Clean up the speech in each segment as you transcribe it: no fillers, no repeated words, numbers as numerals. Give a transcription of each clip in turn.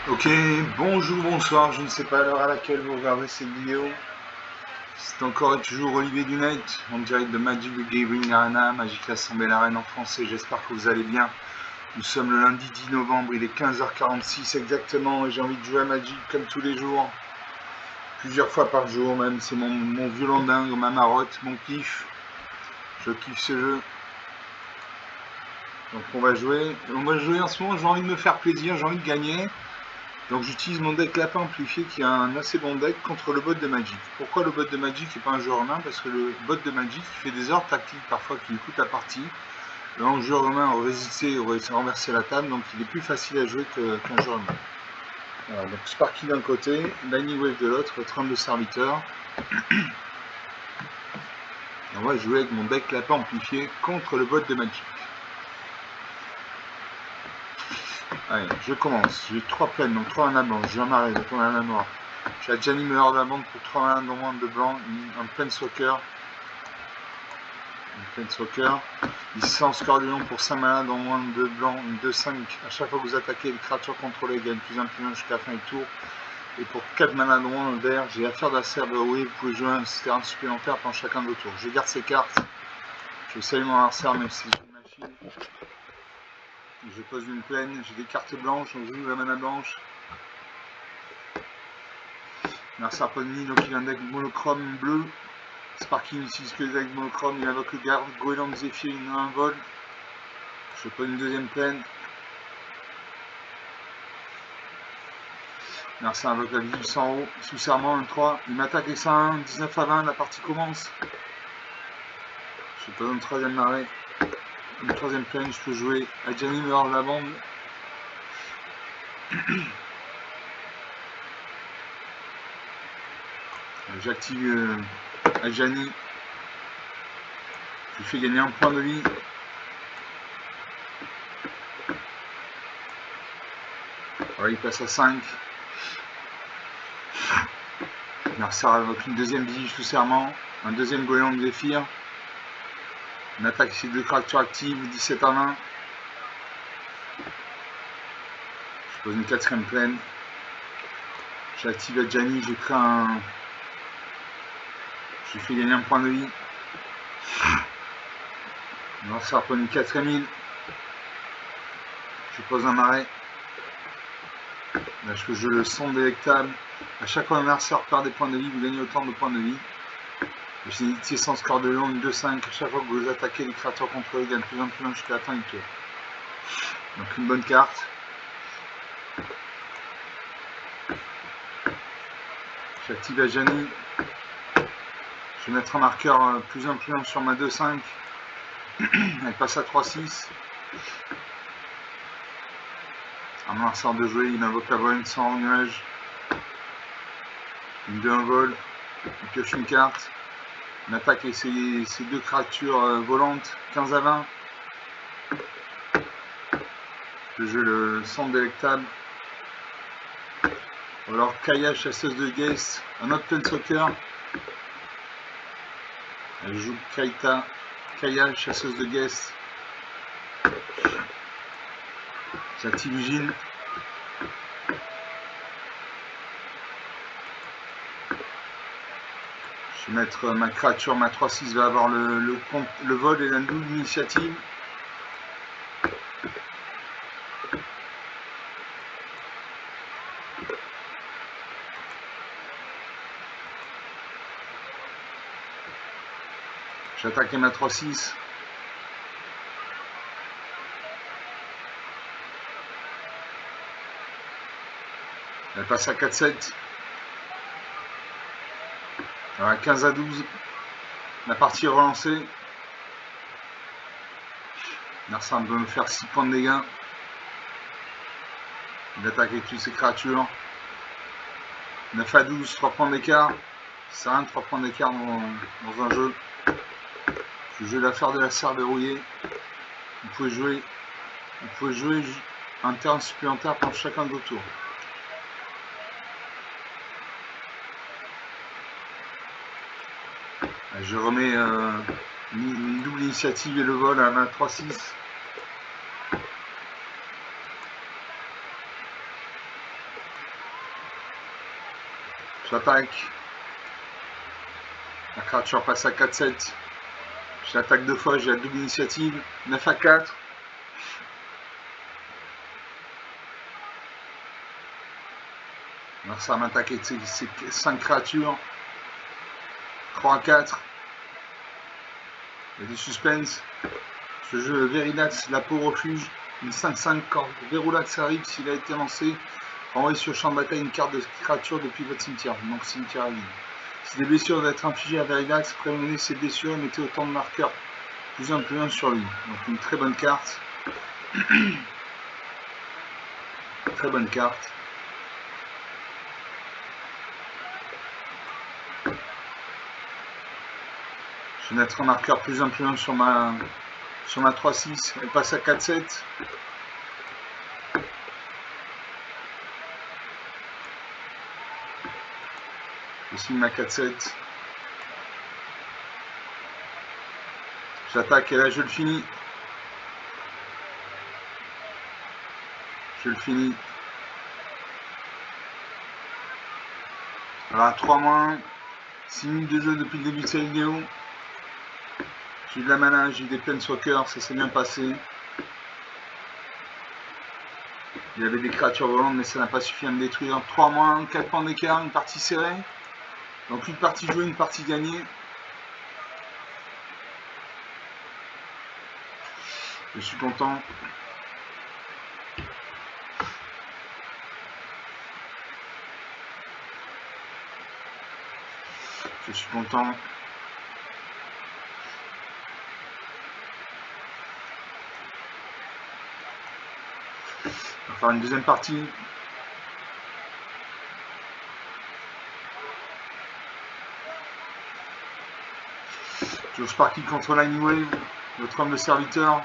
Ok, bonjour, bonsoir, je ne sais pas l'heure à laquelle vous regardez cette vidéo. C'est encore et toujours Olivier Dunet, en direct de Magic the Gathering Arena, Magic l'Assemblée l'Arène en français, j'espère que vous allez bien. Nous sommes le lundi 10 novembre, il est 15h46 exactement, et j'ai envie de jouer à Magic comme tous les jours. Plusieurs fois par jour même, c'est mon violon dingue, ma marotte, mon kiff. Je kiffe ce jeu. Donc on va jouer en ce moment, j'ai envie de me faire plaisir, j'ai envie de gagner. Donc j'utilise mon deck Lapin Amplifié qui a un assez bon deck contre le bot de Magic. Pourquoi le bot de Magic n'est pas un joueur humain? Parce que le bot de Magic fait des ordres tactiques parfois qui lui coûtent la partie. Un joueur humain aurait hésité, aurait renversé la table, donc il est plus facile à jouer qu'un joueur humain. Voilà, donc Sparky d'un côté, Lightning Wave de l'autre, 32 serviteurs. On va jouer avec mon deck Lapin Amplifié contre le bot de Magic. Allez, je commence. J'ai 3 plaines, donc 3 mana blanc. J'ai un marais, donc on a la noire. J'ai Adjani meilleur de la bande pour 3 mana moins de blanc. Un Planeswalker. Licence Scorpion pour 5 mana dans moins de blanc. Une 2-5. À chaque fois que vous attaquez, les créatures contrôlées gagnent plus 1 jusqu'à la fin du tour. Et pour 4 mana de moins vert, j'ai Affaire d'Acer de Roué. Vous pouvez jouer un terrain supplémentaire pendant chacun de vos tours. Je garde ces cartes. Je salue mon adversaire même si c'est une machine. Je pose une plaine, j'ai des cartes blanches, donc je joue la mana blanche. Mercer Pony, donc il a un deck monochrome bleu. Sparky n'utilise que des decks monochrome, il invoque le garde. Goéland Zephyr, il a un vol. Je pose une deuxième plaine. Mercer invoque la ville sans haut, sous serment, un 3. Il m'attaque avec ça 1, 19 à 20, la partie commence. Je pose une troisième marée. Une troisième plaine, je peux jouer Adjani meilleur de la bande. J'active Adjani. Je lui fais gagner un point de vie. Alors, il passe à 5. Mercer invoque une deuxième biche sous serment. Un deuxième Goéland de Zephyr. On attaque ces deux créatures actives, 17 à 20. Je pose une quatrième plaine. J'active Adjani, j'ai pris un. J'ai fait gagner un point de vie. On va faire prendre une quatrième île. Je pose un marais. Là, je peux jouer le son délectable. À chaque fois, un adversaire perd des points de vie, vous gagnez autant de points de vie. J'ai initié sans score de long, une 2-5. À chaque fois que vous attaquez les créatures contrôlées, gagnent plus 1 jusqu'à la fin du tour. Donc, une bonne carte. J'active Adjani. Je vais mettre un marqueur plus 1 sur ma 2-5. Elle passe à 3-6. Un adversaire de jouer, il invoque la voile sans nuage. Une 2-1 vol. Il pioche une carte. On attaque avec ces deux créatures volantes, 15 à 20. Je joue le centre délectable. Ou alors Kaya, chasseuse de Geist, un autre Planeswalker. Elle joue Kaya, chasseuse de Geist. J'active Ugine. Je vais mettre ma créature, ma 3-6 va avoir le vol et la double initiative. J'attaque ma 3-6. Elle passe à 4-7. Voilà, 15 à 12. La partie est relancée. Mercer peut me faire 6 points de dégâts. Il attaque avec toutes ses créatures. 9 à 12, 3 points d'écart. C'est rien, 3 points d'écart dans un jeu. Je joue l'affaire de la serre verrouillée. Vous pouvez jouer un terrain supplémentaire pour chacun de vos tours. Je remets une double initiative et le vol à ma 3-6. J'attaque. La créature passe à 4-7. Je l'attaque 2 fois, j'ai la double initiative. 9 à 4. Alors ça va m'attaquer ces 5 créatures. 3 à 4. Il y a du suspense. Je joue Veridax, la peau refuge. Une 5-5 quand Verulax arrive, s'il a été lancé. Envoyez sur le champ de bataille une carte de créature depuis votre cimetière. Donc cimetière à vide. Si des blessures doivent être infligées à Veridax, prévenez ces blessures et mettez autant de marqueurs plus un sur lui. Donc une très bonne carte. Très bonne carte. Je vais mettre un marqueur plus un sur ma 3-6. Elle passe à 4-7. Je signe ma 4-7. J'attaque et là je le finis. Je le finis. Voilà, 3-, 6 minutes de jeu depuis le début de cette vidéo. J'ai eu de la mana, j'ai eu des planeswalkers, ça s'est bien passé. Il y avait des créatures volantes, mais ça n'a pas suffi à me détruire. 3-, 4 points d'écart, une partie serrée. Donc une partie jouée, une partie gagnée. Je suis content. Je suis content. On va faire une deuxième partie. Je Sparky contre Lightning Wave, notre homme de serviteur.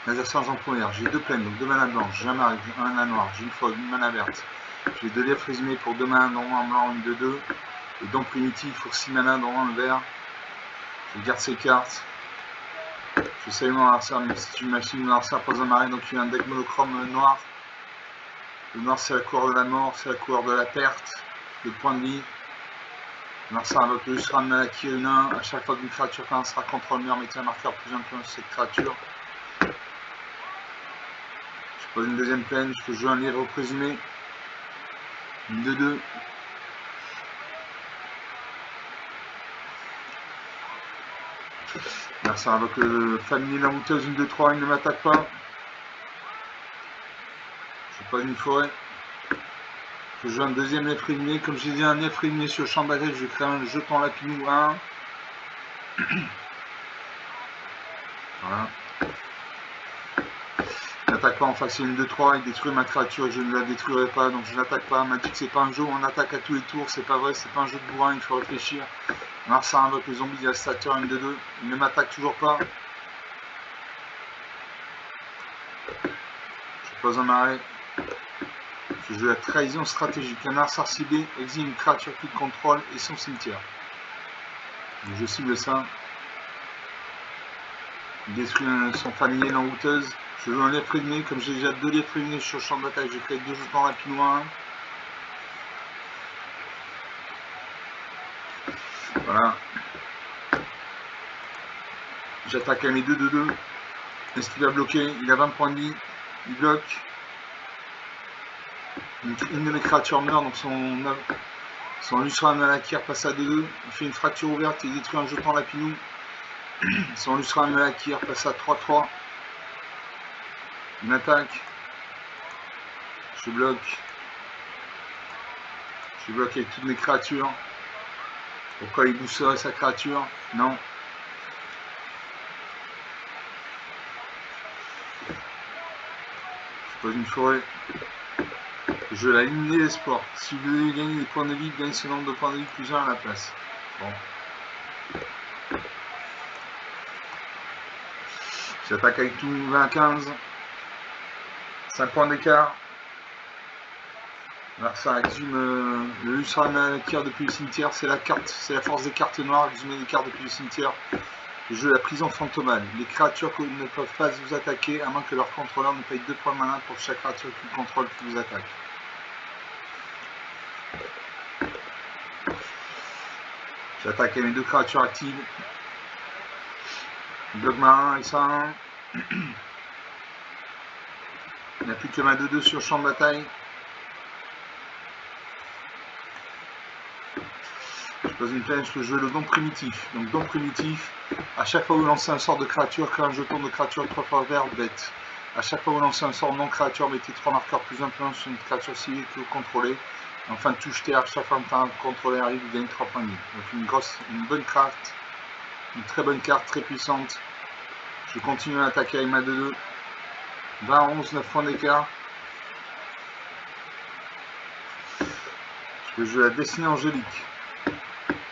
Laser Sergent première. J'ai 2 plaines, donc 2 mana blanches. J'ai un mana noir. J'ai une fois une mana verte. J'ai 2 livres résumés pour 2 mana, dont un blanc, une de 2. Et donc primitif pour 6 mana, dont un vert. Je garde ces cartes. Je sais mon adversaire, même si c'est une machine, mon adversaire pose un marée, donc il y a un deck monochrome noir. Le noir c'est la couleur de la mort, c'est la couleur de la perte, de points de vie. L'adversaire invoque le Lustra de Malaki 1. À chaque fois qu'une créature sera contre le mur, mettez un marqueur plus un sur cette créature. Je pose une deuxième plaine, je peux jouer un livre présumé. Une 2-2. L'adversaire invoque le familier la mouteuse, une 2-3, il ne m'attaque pas. Je pose une forêt. Je joue un deuxième nef réuniné. Comme j'ai dit, un nef réuniné sur le champ de bataille, je crée un jeton lapinou 1. Voilà. Il n'attaque pas en face, il y a une 2-3, il détruit ma créature, je ne la détruirai pas, donc je n'attaque pas. Magic, c'est pas un jeu où on attaque à tous les tours, c'est pas vrai, c'est pas un jeu de bourrin, il faut réfléchir. Alors ça invoque le zombie dévastateur, une 2-2, il ne m'attaque toujours pas. Je pose un marais. Je joue la trahison stratégique. Un arçar ciblé exile une créature qu'il contrôle et son cimetière. Donc je cible ça. Il détruit son familier l'enrouteuse. Je joue un lièvre prévenu. Comme j'ai déjà 2 lièvres prévenus sur le champ de bataille, je crée 2 jetons rapinois. Voilà. J'attaque à mes 2-2-2. Est-ce qu'il va bloquer? Il a 20 points de vie. Il bloque. Une de mes créatures meurt, donc son Lustra Malakir passe à 2-2. Il fait une fracture ouverte et il détruit un jeton lapinou. Son Lustra Malakir passe à 3-3. Une attaque. Je bloque. Je bloque avec toutes mes créatures. Pourquoi il bousserait sa créature? Non. Je pose une forêt. Je la ligne d'espoir. Si vous voulez gagner des points de vie, gagnez ce nombre de points de vie plus 1 à la place. Bon. J'attaque avec tout 20 à 15. 5 points d'écart. Alors ça exhume le Lustra Malakir depuis le cimetière. C'est la carte, c'est la force des cartes noires. Exhumer des cartes depuis le cimetière. Je joue la prison fantomale. Les créatures ne peuvent pas vous attaquer à moins que leur contrôleur ne paye 2 points de mana pour chaque créature qu'ils contrôlent qui vous attaque. J'attaque mes deux créatures actives. Bloc marin et ça. Il n'y a plus que ma 2-2 sur champ de bataille. Je pose une planète, je peux jouer le don primitif. Donc don primitif, à chaque fois que vous lancez un sort de créature, créez un jeton de créature 3 fois vert bête. À chaque fois que vous lancez un sort non créature, mettez 3 marqueurs plus un plus sur une créature civile que vous contrôlez. Enfin, touche terre, chaque fois que un contrôleur arrive, vous gagnez 3 points de vie. Donc une bonne carte, une très bonne carte, très puissante. Je continue à attaquer avec ma 2-2. 20 11, 9 points d'écart. Je peux jouer la destinée angélique.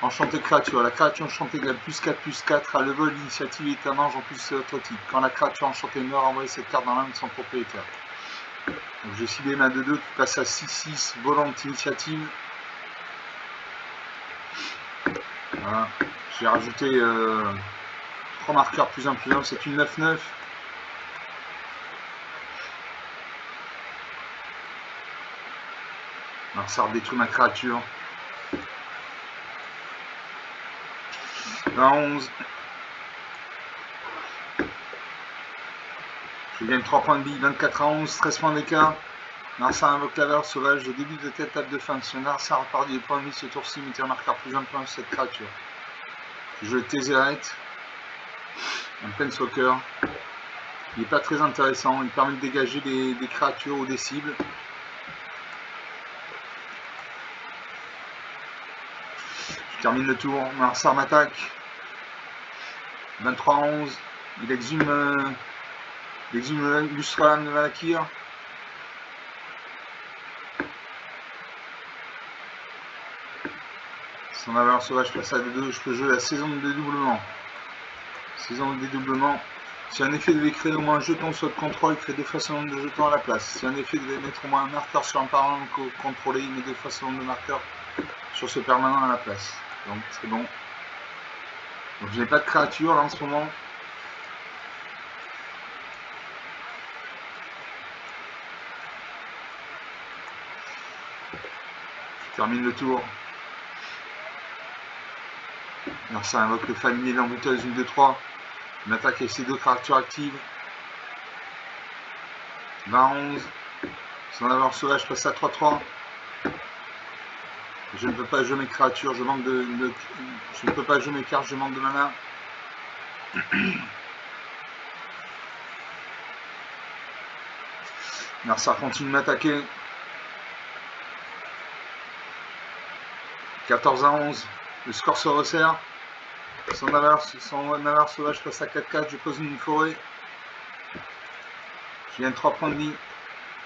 Enchanté créature. La créature enchantée gagne +4/+4 à level d'initiative et un ange en plus de votre type. Quand la créature enchantée meurt, envoyez cette carte dans l'un de son propriétaire. Donc j'ai ciblé ma 2-2 qui passe à 6-6, volante initiative. Voilà. J'ai rajouté 3 marqueurs plus 1 plus 1, c'est une 9-9. Alors ça redétruit ma créature. 20-11. Je gagne 3 points de vie, 24-11, 13 points d'écart. Narsa invoque la valeur sauvage au début de cette étape de fin. Si Narsa repart des points de vie ce tour-ci, mettez un marqueur plus un point sur cette créature. Je joue le Tézéret, un Planeswalker. Il n'est pas très intéressant, il permet de dégager des créatures ou des cibles. Je termine le tour, Narsa m'attaque. 23-11, il exhume Lustralan de Valakir. Son valeur sauvage passe à 2-2, je peux jouer la saison de dédoublement. Saison de dédoublement. Si un effet devait créer au moins un jeton sur votre contrôle, il crée 2 fois son nombre de jetons à la place. Si un effet devait mettre au moins un marqueur sur un permanent contrôlé, il met 2 fois son nombre de marqueurs sur ce permanent à la place. Donc c'est bon. Donc je n'ai pas de créature là en ce moment. Je termine le tour. Alors ça invoque le familier d'embouteuse 1-2-3. Une attaque avec ses 2 créatures actives. 20-11. Son valeur sauvage passe à 3-3. Je ne peux pas jouer mes créatures, je manque je ne peux pas jouer mes cartes, je manque de mana. Narsa continue de m'attaquer. 14-11. Le score se resserre. Son valeur sauvage passe à 4-4. Je pose une forêt. Je gagne 3 points de vie.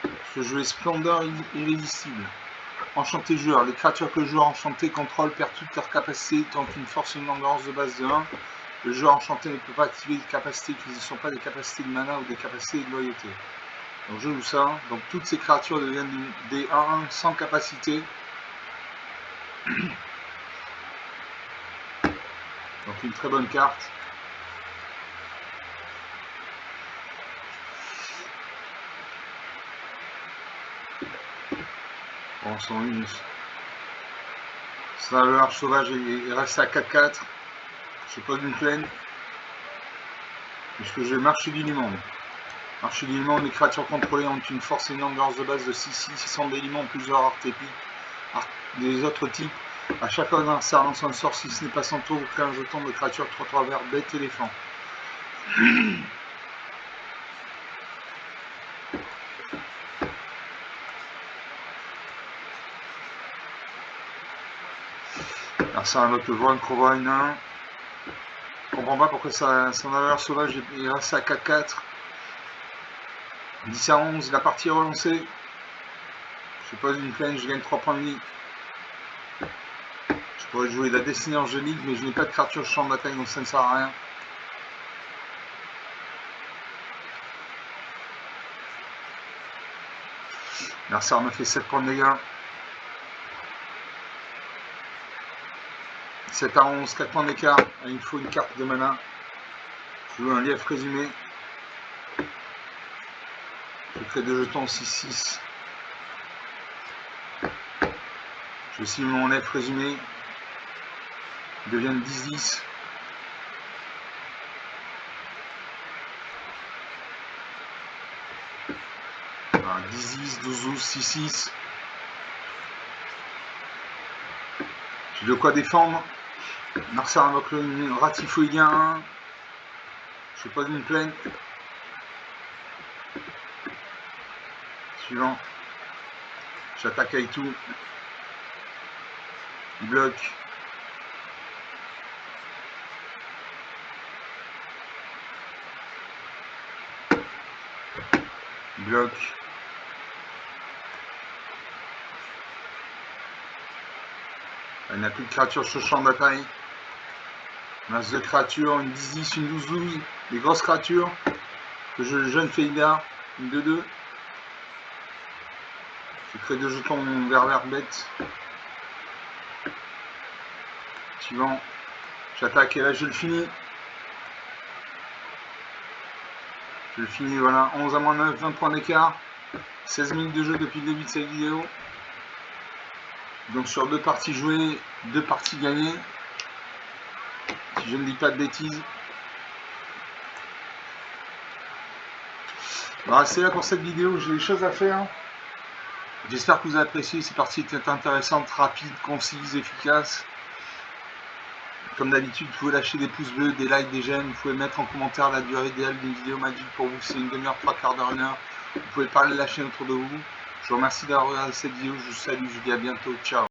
Je peux jouer Splendeur irrésistible. Enchanté joueur. Les créatures que le joueur enchanté contrôle perdent toutes leurs capacités tant une force et une endurance de base de 1. Le joueur enchanté ne peut pas activer des capacités qui ne sont pas des capacités de mana ou des capacités de loyauté. Donc je joue ça. Donc toutes ces créatures deviennent des 1-1 sans capacité. Donc une très bonne carte. Bon, son une. Sa valeur sauvage est resté à 4-4. Je pose une plaine. Puisque j'ai marché du monde. Marché du monde, les créatures contrôlées ont une force et une endurance de base de 6-6. Ils sont d'éléments plusieurs archétypes. Des autres types. À chaque fois qu'un sort lance un sort, si ce n'est pas son tour, vous créez un jeton de créature 3-3 vert, bête, éléphant. Alors ça invoque le Vorin Crova nain. Je comprends pas pourquoi son valeur sauvage est resté à 4-4. 10-11, la partie est relancée. Je pose une plaine, je gagne 3 points de vie. Je pourrais jouer la destinée angélique, mais je n'ai pas de créature de champ de bataille, donc ça ne sert à rien. Narsa me fait 7 points de dégâts. 7-11, 4 points d'écart. Il me faut une carte de mana. Je joue un lièvre résumé. Je crée 2 jetons 6-6. Je cible mon lièvre résumé. Ils deviennent 10-10. Voilà, 10-10, 12-12, 6-6. J'ai de quoi défendre. Marcel invoque le Ratifoïdien 1. Je fais pas d'une plainte. Suivant. J'attaque avec tout. Il bloque. Il bloque. Il n'a plus de créatures sur le champ de bataille. Masse de créatures, une 10-10, une 12-12. Des grosses créatures. Que je jeune Feida. Une 2-2. Je crée 2 jetons vert bête. Suivant. J'attaque et là je le finis. Je le finis, voilà. 11 à moins 9, 20 points d'écart. 16 minutes de jeu depuis le début de cette vidéo. Donc sur 2 parties jouées, 2 parties gagnées. Si je ne dis pas de bêtises. Voilà, c'est là pour cette vidéo, j'ai des choses à faire. J'espère que vous avez apprécié, ces parties étaient intéressantes, rapides, concises, efficaces. Comme d'habitude, vous pouvez lâcher des pouces bleus, des likes, des j'aime. Vous pouvez mettre en commentaire la durée idéale d'une vidéo Magic pour vous. C'est une demi-heure, 3 quarts d'heure, 1 heure. Vous pouvez parler, lâcher autour de vous. Je vous remercie d'avoir regardé cette vidéo. Je vous salue, je vous dis à bientôt. Ciao.